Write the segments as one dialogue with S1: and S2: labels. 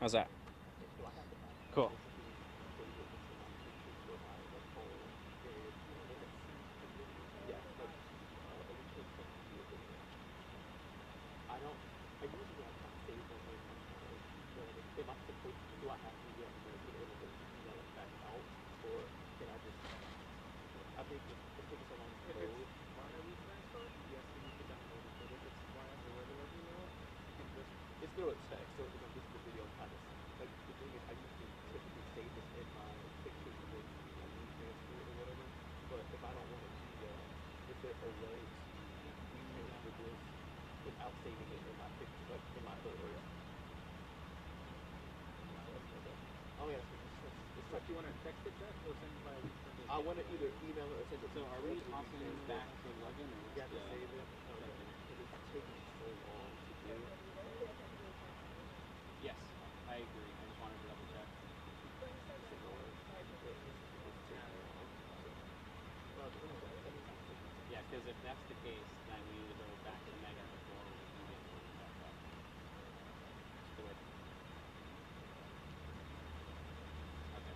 S1: How's that?
S2: Do I have to have
S1: Cool.
S2: basically enable this notification for my like phone if when it sees the video? Yeah, like it will send you a video. I don't. I usually have saved them in my phone, but am I supposed? Do I have to yet make it able to email it back out, or can I just? I think it's taking so long to
S3: If it's
S2: load.
S3: wireless transfer, yes, you need to download it. But if it's via the regular email, you can just
S2: It's through a text, so this is the video I'm trying to like. The thing is, I usually typically save this in my pictures and then like retransfer it or whatever. But if I don't want to do that, is there a way to retransfer this without saving it in my picture, like in my photos? Okay. Oh yeah, it's
S3: so if
S2: touch.
S3: you want to text it back or send it via return.
S2: I want to either email it or send it.
S1: So are we
S2: Directly
S1: tossing
S2: retransfer.
S1: back to Logan or
S2: You
S1: what's
S2: have to
S1: the
S2: save it. Okay.
S1: second?
S2: Because it's taking so long to do.
S1: Yes, I agree. I just wanted to double check.
S2: Just ignore it. It's taking long. So, well, the thing is, anytime taking so
S1: Yeah,
S2: long.
S1: because if that's the case, then we need to go back to Megan before we can get Logan back up. Just the way. Okay.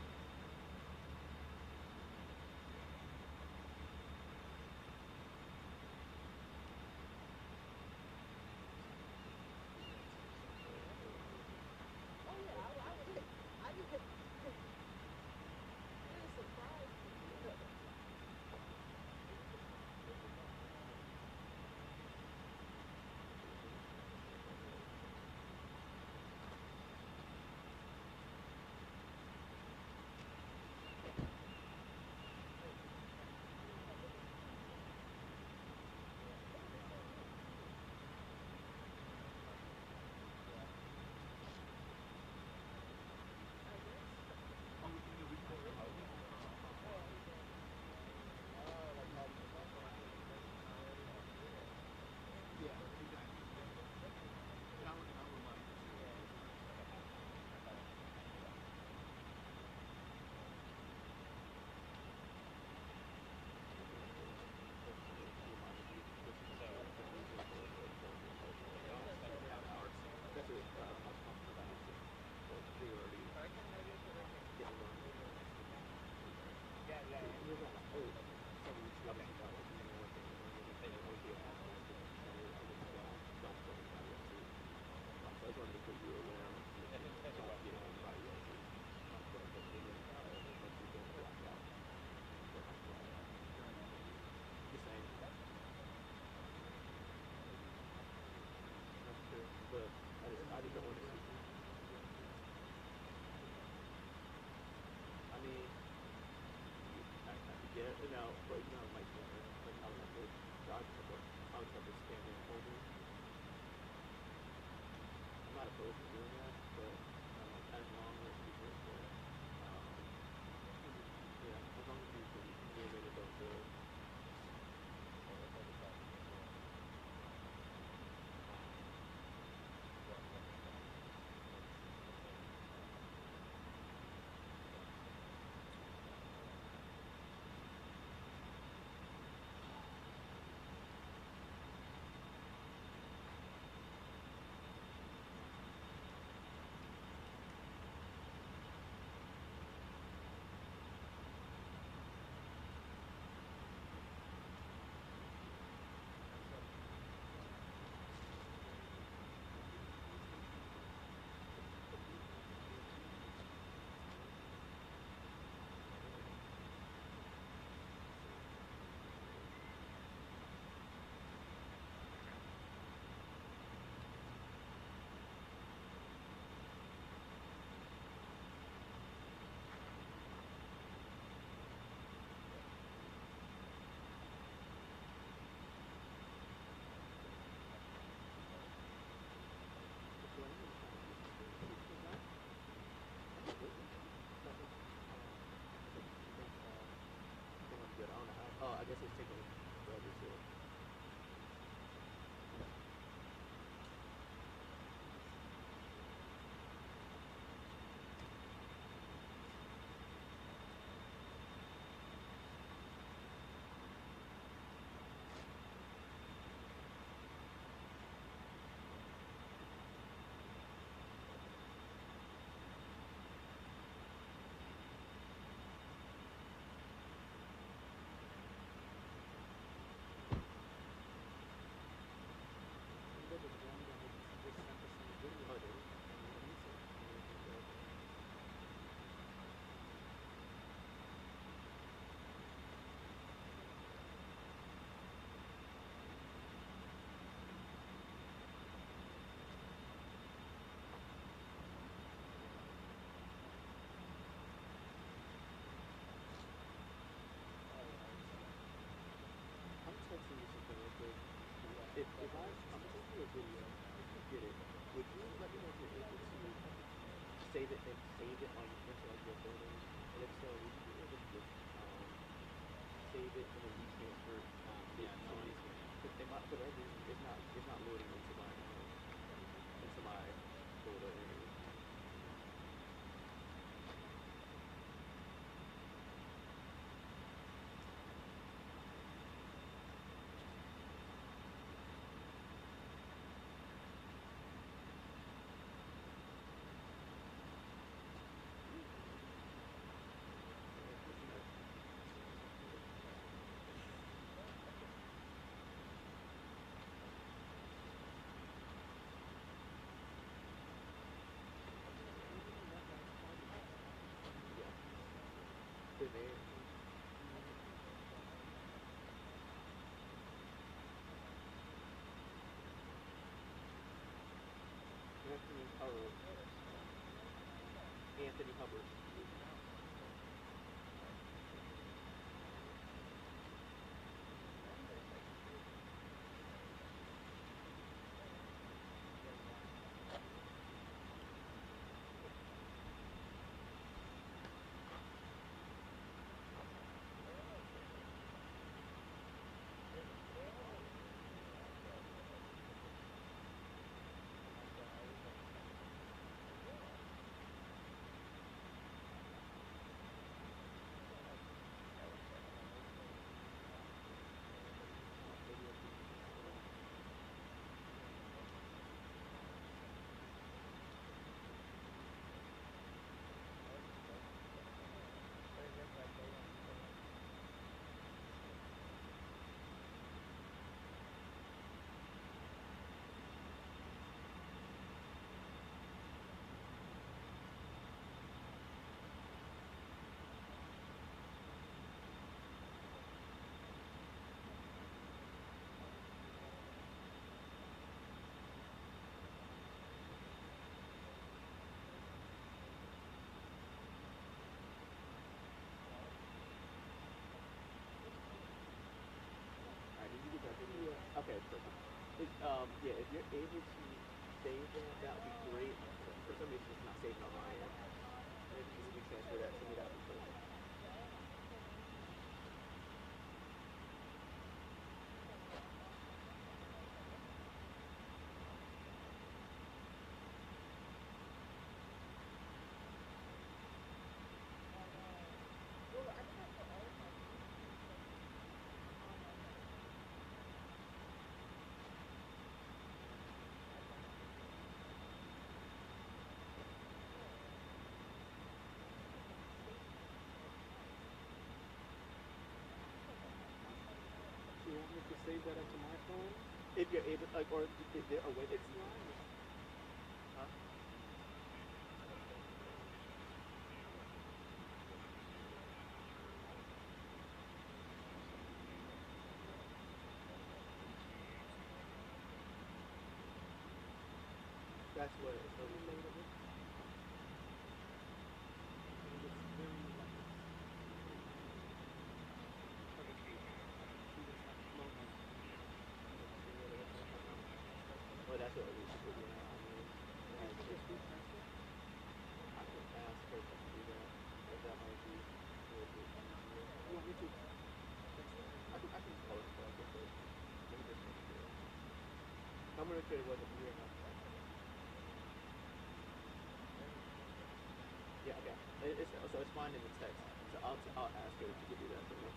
S3: Yeah, exactly. And I'll remind you too.
S2: Reminded you this is the reason for the phone being like
S3: Like half an hour.
S2: that's it. I'm producing, but they already getting around to the next thing. He was like, oh, several weeks ago, this is about like email thing and everything. So I was being asked for something, so I wouldn't dump from anybody else's. So I just wanted to make sure you were aware and make sure you're not getting anybody else's. But maybe once you get blocked out, then I can the same. That's true. But I just don't want to see. I mean, yeah, now, but you know, like different. Like I would have to, so I would have to spam their folders. I'm not opposed to doing that, but as long as people can, um, yeah, as long as you can zoom in and don't do it. save it and then retransfer it.
S1: Yeah, no one's gonna.
S2: But for whatever reason, it's not loading into my folder area. Yeah. The name. Anthony Hubbard. Alright, did you get that video?
S3: Yeah.
S2: Okay, perfect. Yeah, if you're able to save that would be great. For some reason, it's not saving on my end. If you can retransfer that to me, that would be perfect.
S3: Do you want me to save that onto my phone?
S2: If you're able, like, or is there a way that's huh? That's what it's
S3: Can you load it with? And it's very like she just like load my
S2: Well, that's what Alicia put me on.
S3: Can you just retransfer?
S2: I can ask her to do that. If that might be a little bit easier.
S3: You want me to text her?
S2: I can call her before I get there. Let me just make sure. I'm gonna make sure it wasn't weird enough. Yeah, okay. So it's fine in the text. So I'll ask her if she could do that for me.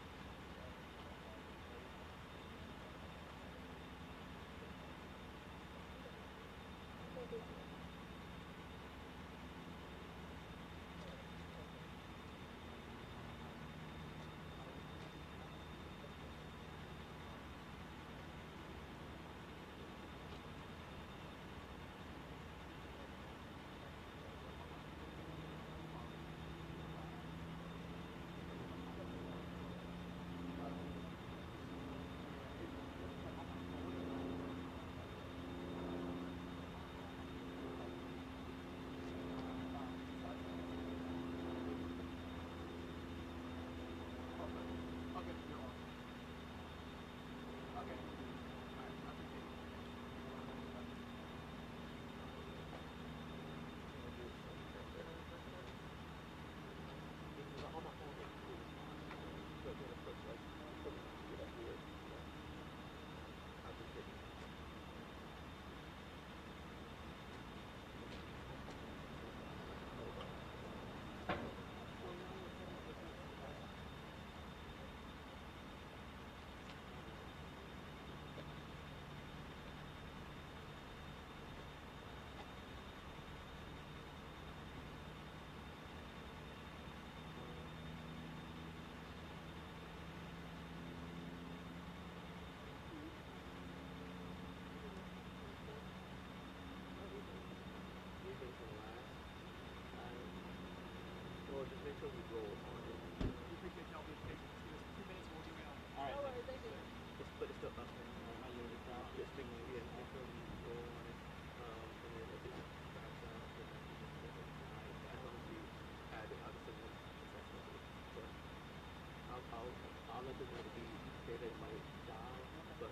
S2: imagine that would be scared that it might die, but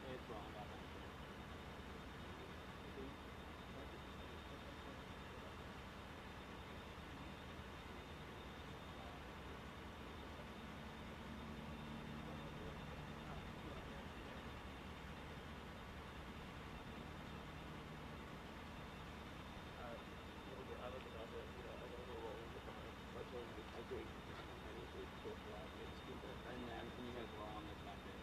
S1: It's wrong about that.
S2: I look at all the, you know, I don't know what was about it. But I agree. I need to socialize and speak that.
S1: And everything you guys were on that's not good.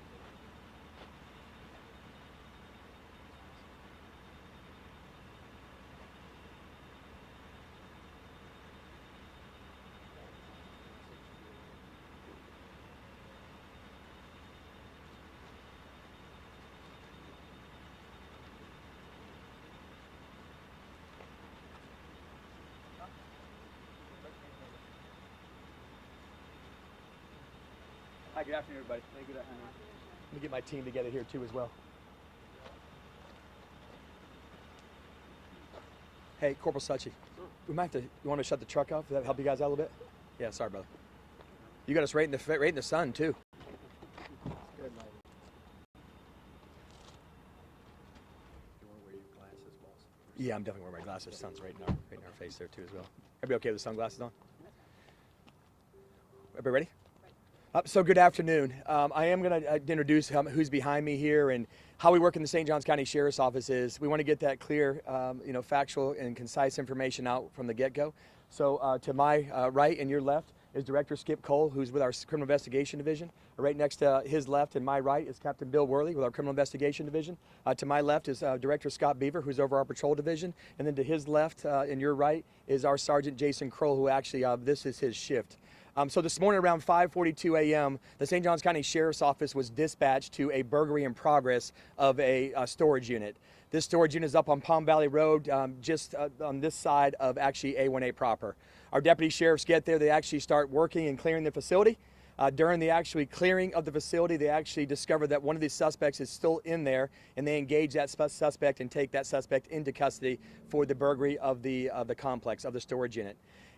S4: Hi, good afternoon, everybody. Good afternoon. Let me get my team together here too as well. Hey, Corporal Suchi, we might have to. You want me to shut the truck off? Does that help you guys out a little bit? Yeah, sorry, brother. You got us right in the sun too.
S3: Good night.
S4: You want to wear your glasses, boss? Yeah, I'm definitely wearing my glasses. The sun's right in our face there too as well. Everybody okay with the sunglasses on? Everybody ready? So good afternoon. I am going to introduce who's behind me here and how we work in the St. Johns County Sheriff's Office is we want to get that clear, factual and concise information out from the get-go. So to my right and your left is Director Skip Cole, who's with our Criminal Investigation Division. Right next to his left and my right is Captain Bill Worley with our Criminal Investigation Division. To my left is Director Scott Beaver, who's over our Patrol Division. And then to his left and your right is our Sergeant Jason Kroll, who actually, this is his shift. So this morning around 5:42 a.m., the St. Johns County Sheriff's Office was dispatched to a burglary in progress of a storage unit. This storage unit is up on Palm Valley Road, just on this side of actually A1A proper. Our deputy sheriffs get there, they actually start working and clearing the facility. During the actually clearing of the facility, they actually discovered that one of these suspects is still in there, and they engage that suspect and take that suspect into custody for the burglary of the complex, of the storage unit.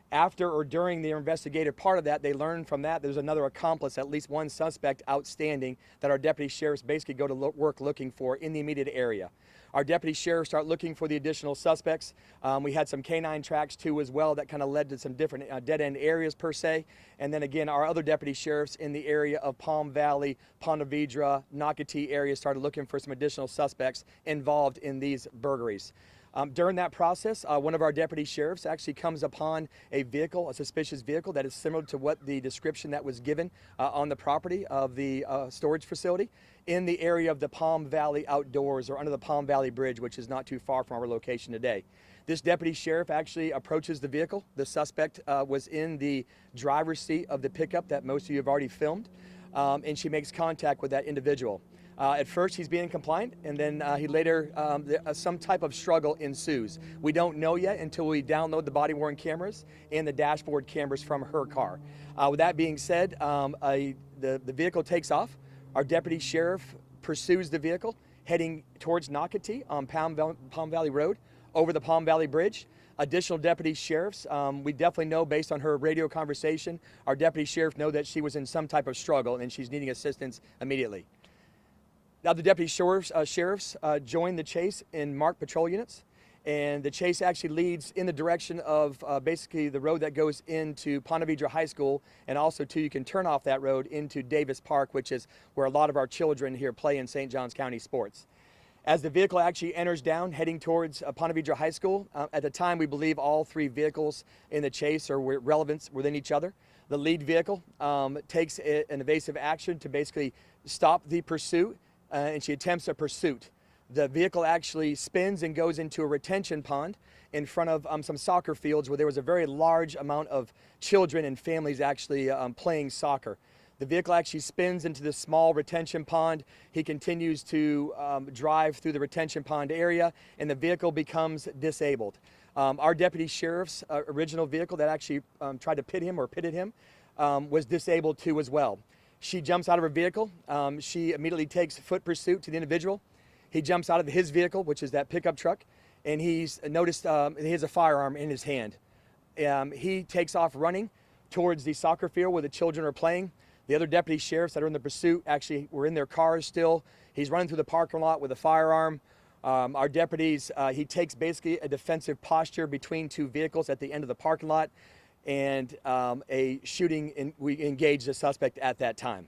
S4: After or during the investigative part of that, they learned from that there's another accomplice, at least one suspect outstanding, that our deputy sheriffs basically go to work looking for in the immediate area. Our deputy sheriffs start looking for the additional suspects. We had some canine tracks too as well that kind of led to some different dead-end areas per se. And then again, our other deputy sheriffs in the area of Palm Valley, Ponte Vedra, Nocatee area started looking for some additional suspects involved in these burglaries. During that process, one of our deputy sheriffs actually comes upon a vehicle, a suspicious vehicle that is similar to what the description that was given on the property of the storage facility in the area of the Palm Valley outdoors or under the Palm Valley Bridge, which is not too far from our location today. This deputy sheriff actually approaches the vehicle. The suspect was in the driver's seat of the pickup that most of you have already filmed, and she makes contact with that individual. At first, he's being compliant, and then he later, some type of struggle ensues. We don't know yet until we download the body-worn cameras and the dashboard cameras from her car. With that being said, the vehicle takes off. Our deputy sheriff pursues the vehicle, heading towards Nocatee on Palm Valley Road, over the Palm Valley Bridge. Additional deputy sheriffs, we definitely know based on her radio conversation, our deputy sheriff know that she was in some type of struggle and she's needing assistance immediately. Now the deputy sheriffs join the chase in marked patrol units, and the chase actually leads in the direction of basically the road that goes into Ponte Vedra High School, and also too you can turn off that road into Davis Park, which is where a lot of our children here play in St. Johns County sports. As the vehicle actually enters down, heading towards Ponte Vedra High School, at the time we believe all three vehicles in the chase are relevant within each other. The lead vehicle takes an evasive action to basically stop the pursuit, and she attempts a pursuit. The vehicle actually spins and goes into a retention pond in front of some soccer fields where there was a very large amount of children and families actually playing soccer. The vehicle actually spins into this small retention pond. He continues to drive through the retention pond area, and the vehicle becomes disabled. Our deputy sheriff's original vehicle that actually tried to pitted him was disabled too as well. She jumps out of her vehicle. She immediately takes foot pursuit to the individual. He jumps out of his vehicle, which is that pickup truck, and he's noticed he has a firearm in his hand. He takes off running towards the soccer field where the children are playing. The other deputy sheriffs that are in the pursuit actually were in their cars still. He's running through the parking lot with a firearm. Our deputies, he takes basically a defensive posture between two vehicles at the end of the parking lot, and a shooting, we engaged the suspect at that time.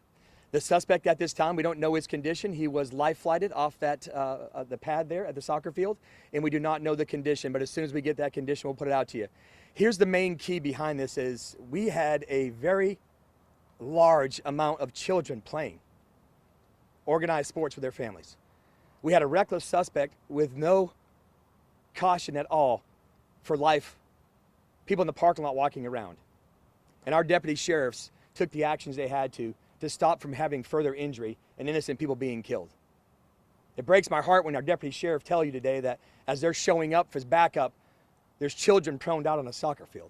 S4: The suspect at this time, we don't know his condition. He was life flighted off that the pad there at the soccer field, and we do not know the condition, but as soon as we get that condition, we'll put it out to you. Here's the main key behind this is we had a very large amount of children playing organized sports with their families. We had a reckless suspect with no caution at all for life, people in the parking lot walking around. And our deputy sheriffs took the actions they had to stop from having further injury and innocent people being killed. It breaks my heart when our deputy sheriff tell you today that as they're showing up for his backup, there's children prone out on a soccer field.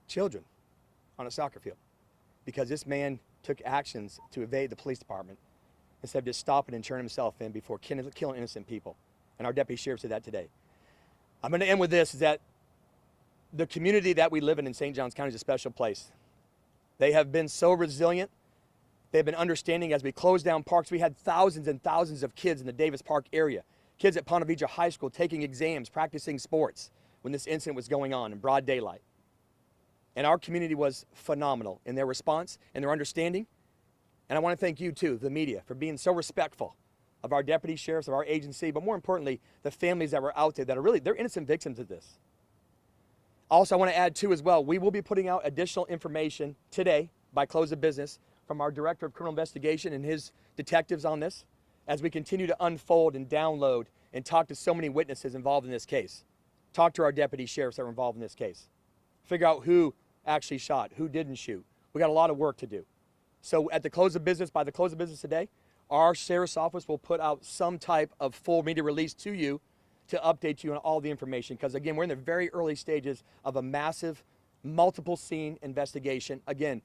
S4: Children on a soccer field because this man took actions to evade the police department instead of just stopping and turning himself in before killing innocent people. And our deputy sheriff said that today. I'm going to end with this, is that the community that we live in St. Johns County is a special place. They have been so resilient. They've been understanding as we closed down parks. We had thousands and thousands of kids in the Davis Park area, kids at Ponte Vedra High School taking exams, practicing sports when this incident was going on in broad daylight. And our community was phenomenal in their response and their understanding. And I want to thank you too, the media, for being so respectful of our deputy sheriffs, of our agency, but more importantly, the families that were out there that are really, they're innocent victims of this. Also, I want to add too as well, we will be putting out additional information today by close of business from our Director of Criminal Investigation and his detectives on this as we continue to unfold and download and talk to so many witnesses involved in this case. Talk to our deputy sheriffs that were involved in this case. Figure out who actually shot, who didn't shoot. We got a lot of work to do. So at the close of business, by the close of business today, our sheriff's office will put out some type of full media release to you to update you on all the information. Because again, we're in the very early stages of a massive, multiple scene investigation. Again,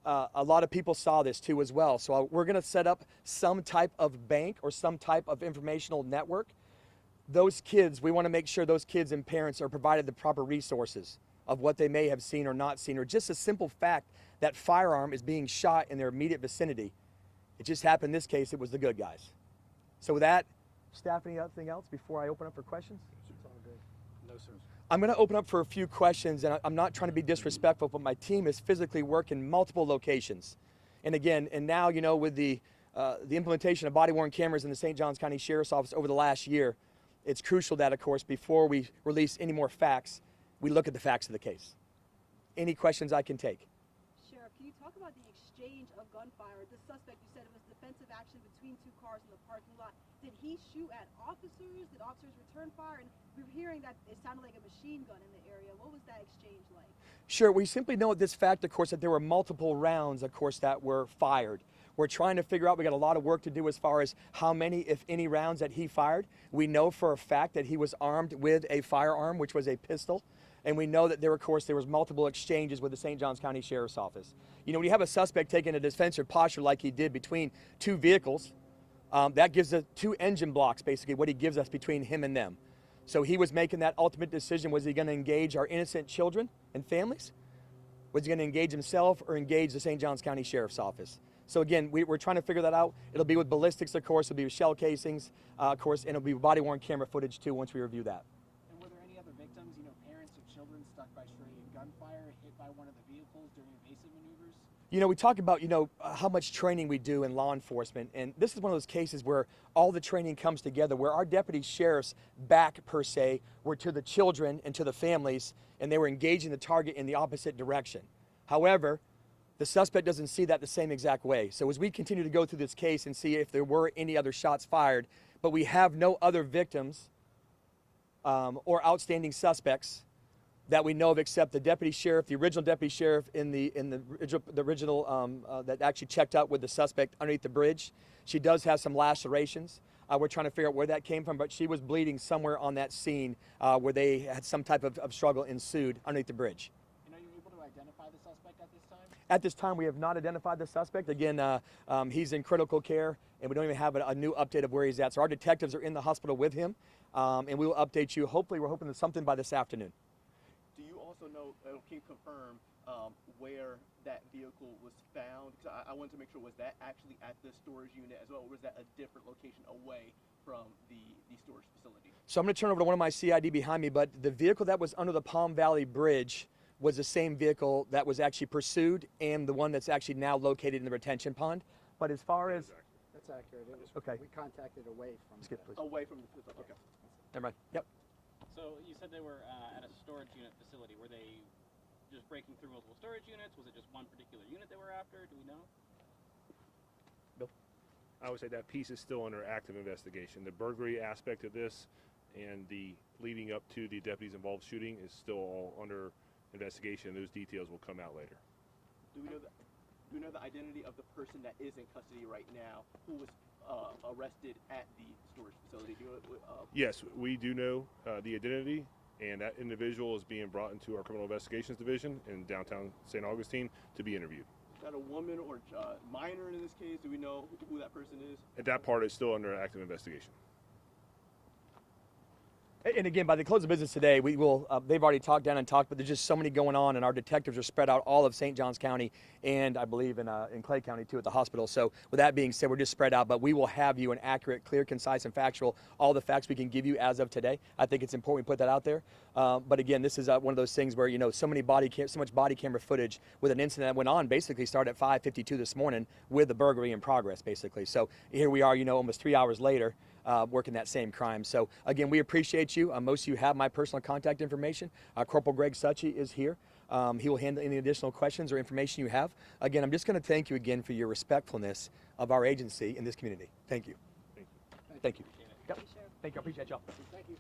S4: a lot of people saw this too as well. So we're going to set up some type of bank or some type of informational network. Those kids, we want to make sure those kids and parents are provided the proper resources of what they may have seen or not seen, or just a simple fact that firearm is being shot in their immediate vicinity. It just happened in this case, it was the good guys. So with that, staff, anything else before I open up for questions?
S3: It's all good. No, sir.
S4: I'm going to open up for a few questions, and I'm not trying to be disrespectful, but my team is physically working multiple locations. And again, and now, you know, with the implementation of body-worn cameras in the St. Johns County Sheriff's Office over the last year, it's crucial that, of course, before we release any more facts, we look at the facts of the case. Any questions I can take?
S5: Sheriff, can you talk about the exchange of gunfire? The suspect, you said it was defensive action between two cars in the parking lot. Did he shoot at officers? Did officers return fire? And we were hearing that it sounded like a machine gun in the area. What was that exchange like?
S4: Sure, we simply know at this fact, of course, that there were multiple rounds, of course, that were fired. We're trying to figure out, we got a lot of work to do as far as how many, if any, rounds that he fired. We know for a fact that he was armed with a firearm, which was a pistol. And we know that there, of course, there was multiple exchanges with the St. Johns County Sheriff's Office. You know, when you have a suspect taking a defensive posture like he did between two vehicles, that gives us two engine blocks, basically, what he gives us between him and them. So he was making that ultimate decision. Was he going to engage our innocent children and families? Was he going to engage himself or engage the St. Johns County Sheriff's Office? So again, we're trying to figure that out. It'll be with ballistics, of course. It'll be with shell casings, of course, and it'll be body-worn camera footage, too, once we review that.
S6: And were there any other victims, you know, parents or children struck by stray gunfire, hit by one of the vehicles during evasive maneuvers?
S4: You know, we talk about, you know, how much training we do in law enforcement, and this is one of those cases where all the training comes together, where our deputy sheriffs back, per se, were to the children and to the families, and they were engaging the target in the opposite direction. However, the suspect doesn't see that the same exact way. So as we continue to go through this case and see if there were any other shots fired, but we have no other victims or outstanding suspects that we know of, except the deputy sheriff, the original deputy sheriff in the original that actually checked out with the suspect underneath the bridge. She does have some lacerations. We're trying to figure out where that came from, but she was bleeding somewhere on that scene where they had some type of struggle ensued underneath the bridge.
S6: And are you able to identify the suspect at this time?
S4: At this time, we have not identified the suspect. Again, he's in critical care, and we don't even have a new update of where he's at. So our detectives are in the hospital with him, and we will update you. Hopefully, we're hoping that something by this afternoon.
S2: Do you also know, can you confirm where that vehicle was found? Because I wanted to make sure, was that actually at the storage unit as well, or was that a different location away from the storage facility?
S4: So I'm going to turn over to one of my CID behind me, but the vehicle that was under the Palm Valley Bridge was the same vehicle that was actually pursued and the one that's actually now located in the retention pond. But as far as...
S7: That's accurate. It was,
S4: Okay.
S7: We contacted away from.
S4: Skip, please.
S2: Away from the facility. Okay.
S4: Never mind. Yep.
S1: So you said they were at a storage unit facility. Were they just breaking through multiple storage units? Was it just one particular unit they were after? Do we know?
S3: I would say that piece is still under active investigation. The burglary aspect of this and the leading up to the deputies involved shooting is still all under investigation. Those details will come out later.
S2: Do we know the identity of the person that is in custody right now who was arrested at the storage facility?
S3: Yes, we do know the identity, and that individual is being brought into our criminal investigations division in downtown St. Augustine to be interviewed.
S2: Is that a woman or minor in this case? Do we know who that person is?
S3: And that part is still under active investigation.
S4: And again, by the close of business today, we will, they've already talked down and talked, but there's just so many going on, and our detectives are spread out all of St. Johns County and I believe in Clay County too at the hospital. So with that being said, we're just spread out, but we will have you an accurate, clear, concise, and factual, all the facts we can give you as of today. I think it's important we put that out there. But again, this is one of those things where, you know, so much body camera footage with an incident that went on, basically started at 5:52 this morning with the burglary in progress, basically. So here we are, you know, almost 3 hours later, working that same crime. So again, we appreciate you. Most of you have my personal contact information. Corporal Greg Suchy is here. He will handle any additional questions or information you have. Again, I'm just going to thank you again for your respectfulness of our agency in this community. Thank you.
S3: Thank you.
S4: Thank you.
S1: Appreciate it.
S4: Yep. Thank you. I appreciate y'all.
S7: Thank you.